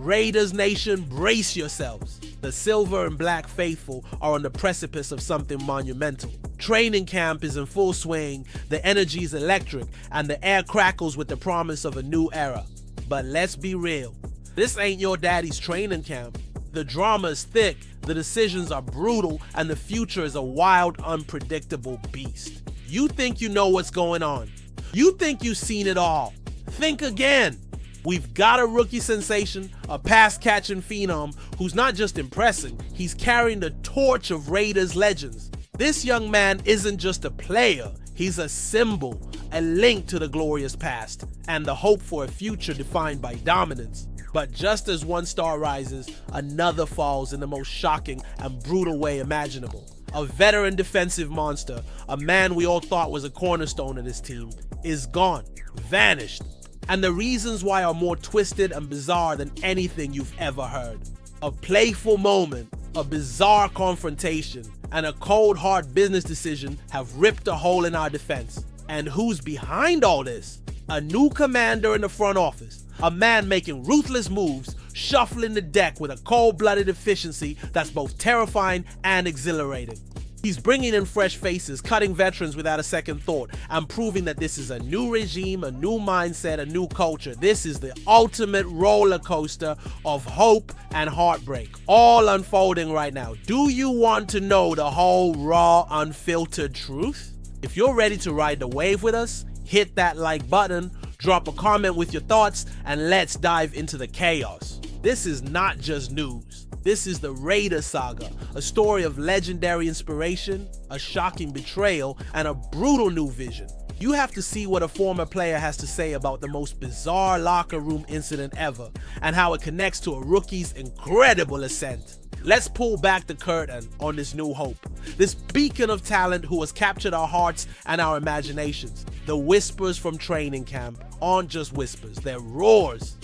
Raiders Nation, brace yourselves. The silver and black faithful are on the precipice of something monumental. Training camp is in full swing, the energy is electric, and the air crackles with the promise of a new era. But let's be real, this ain't your daddy's training camp. The drama is thick, the decisions are brutal, and the future is a wild, unpredictable beast. You think you know what's going on. You think you've seen it all. Think again. We've got a rookie sensation, a pass-catching phenom who's not just impressing, he's carrying the torch of Raiders legends. This young man isn't just a player, he's a symbol, a link to the glorious past, and the hope for a future defined by dominance. But just as one star rises, another falls in the most shocking and brutal way imaginable. A veteran defensive monster, a man we all thought was a cornerstone of this team, is gone, vanished. And the reasons why are more twisted and bizarre than anything you've ever heard. A playful moment, a bizarre confrontation, and a cold hard business decision have ripped a hole in our defense. And who's behind all this? A new commander in the front office, a man making ruthless moves, shuffling the deck with a cold-blooded efficiency that's both terrifying and exhilarating. He's bringing in fresh faces, cutting veterans without a second thought, and proving that this is a new regime, a new mindset, a new culture. This is the ultimate roller coaster of hope and heartbreak, all unfolding right now. Do you want to know the whole raw, unfiltered truth? If you're ready to ride the wave with us, hit that like button, drop a comment with your thoughts, and let's dive into the chaos. This is not just news. This is the Raider saga, a story of legendary inspiration, a shocking betrayal, and a brutal new vision. You have to see what a former player has to say about the most bizarre locker room incident ever, and how it connects to a rookie's incredible ascent. Let's pull back the curtain on this new hope, this beacon of talent who has captured our hearts and our imaginations. The whispers from training camp aren't just whispers, they're roars.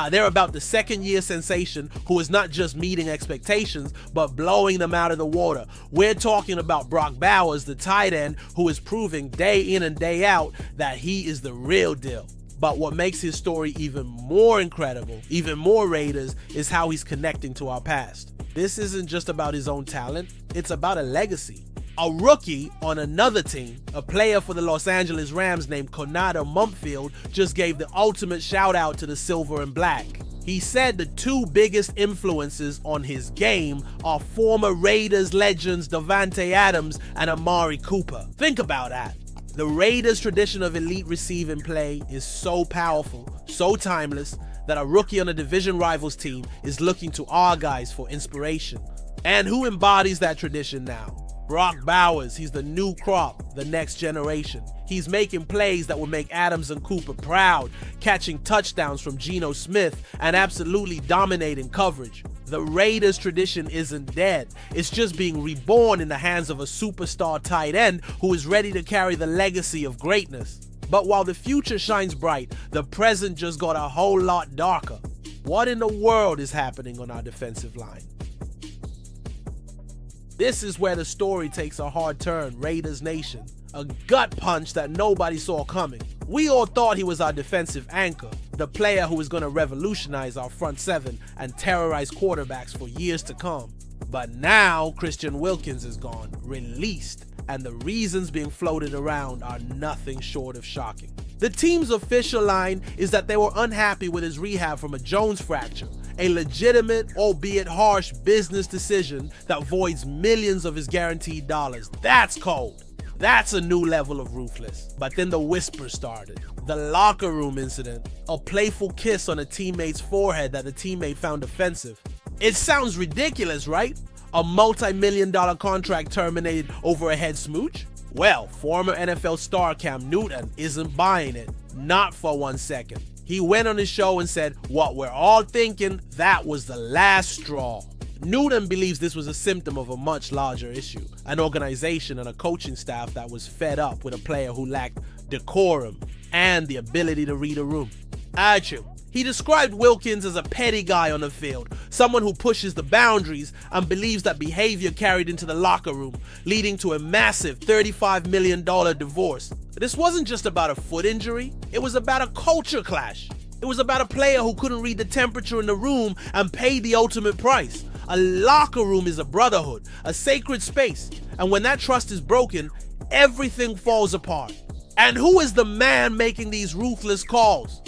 They're about the second-year sensation who is not just meeting expectations, but blowing them out of the water. We're talking about Brock Bowers, the tight end, who is proving day in and day out that he is the real deal. But what makes his story even more incredible, even more Raiders, is how he's connecting to our past. This isn't just about his own talent, it's about a legacy. A rookie on another team, a player for the Los Angeles Rams named Konata Mumpfield, just gave the ultimate shout out to the silver and black. He said the two biggest influences on his game are former Raiders legends Davante Adams and Amari Cooper. Think about that. The Raiders' tradition of elite receiving play is so powerful, so timeless, that a rookie on a division rivals team is looking to our guys for inspiration. And who embodies that tradition now? Brock Bowers. He's the new crop, the next generation. He's making plays that will make Adams and Cooper proud, catching touchdowns from Geno Smith and absolutely dominating coverage. The Raiders tradition isn't dead, it's just being reborn in the hands of a superstar tight end who is ready to carry the legacy of greatness. But while the future shines bright, the present just got a whole lot darker. What in the world is happening on our defensive line? This is where the story takes a hard turn, Raiders Nation. A gut punch that nobody saw coming. We all thought he was our defensive anchor, the player who was going to revolutionize our front seven and terrorize quarterbacks for years to come. But now Christian Wilkins is gone, released, and the reasons being floated around are nothing short of shocking. The team's official line is that they were unhappy with his rehab from a Jones fracture, a legitimate, albeit harsh, business decision that voids millions of his guaranteed dollars. That's cold. That's a new level of ruthless. But then the whispers started. The locker room incident, a playful kiss on a teammate's forehead that the teammate found offensive. It sounds ridiculous, right? A multi-million-dollar contract terminated over a head smooch? Well, former NFL star Cam Newton isn't buying it, not for 1 second. He went on his show and said, what we're all thinking, that was the last straw. Newton believes this was a symptom of a much larger issue, an organization and a coaching staff that was fed up with a player who lacked decorum and the ability to read a room. Achoo. He described Wilkins as a petty guy on the field, someone who pushes the boundaries and believes that behavior carried into the locker room, leading to a massive $35 million divorce. This wasn't just about a foot injury, it was about a culture clash. It was about a player who couldn't read the temperature in the room and paid the ultimate price. A locker room is a brotherhood, a sacred space, and when that trust is broken, everything falls apart. And who is the man making these ruthless calls?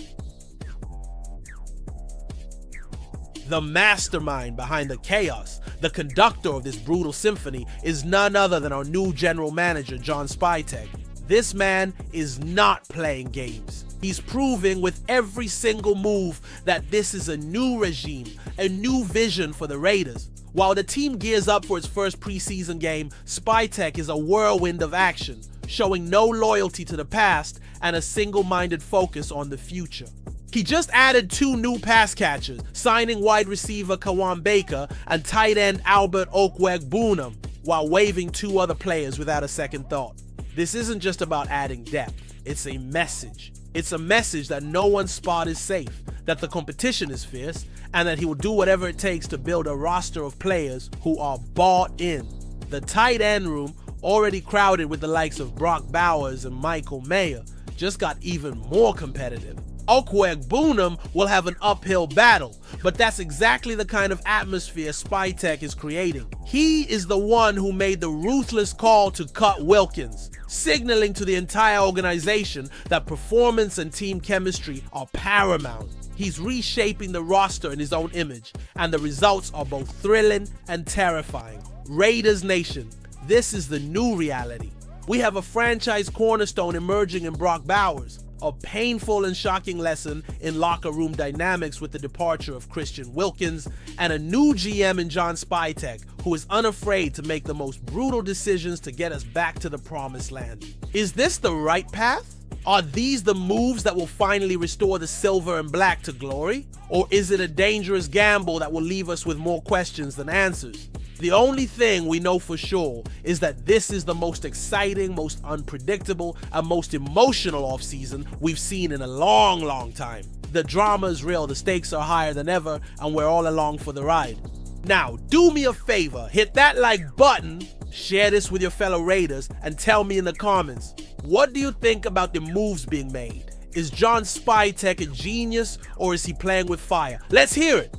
The mastermind behind the chaos, the conductor of this brutal symphony, is none other than our new general manager, John Spytek. This man is not playing games. He's proving with every single move that this is a new regime, a new vision for the Raiders. While the team gears up for its first preseason game, Spytek is a whirlwind of action, showing no loyalty to the past and a single-minded focus on the future. He just added 2 new pass catchers, signing wide receiver Kawan Baker and tight end Albert Okwuegbunam, while waiving 2 other players without a second thought. This isn't just about adding depth, it's a message. It's a message that no one's spot is safe, that the competition is fierce, and that he will do whatever it takes to build a roster of players who are bought in. The tight end room, already crowded with the likes of Brock Bowers and Michael Mayer, just got even more competitive. Okwuegbunam will have an uphill battle, but that's exactly the kind of atmosphere Spytek is creating. He is the one who made the ruthless call to cut Wilkins, signaling to the entire organization that performance and team chemistry are paramount. He's reshaping the roster in his own image, and the results are both thrilling and terrifying. Raiders Nation, this is the new reality. We have a franchise cornerstone emerging in Brock Bowers, a painful and shocking lesson in locker room dynamics with the departure of Christian Wilkins, and a new GM in John Spytek, who is unafraid to make the most brutal decisions to get us back to the promised land. Is this the right path? Are these the moves that will finally restore the silver and black to glory? Or is it a dangerous gamble that will leave us with more questions than answers? The only thing we know for sure is that this is the most exciting, most unpredictable, and most emotional offseason we've seen in a long time. The drama is real, the stakes are higher than ever, and we're all along for the ride. Now, do me a favor, hit that like button, share this with your fellow Raiders, and tell me in the comments, what do you think about the moves being made? Is John Spytek a genius, or is he playing with fire? Let's hear it!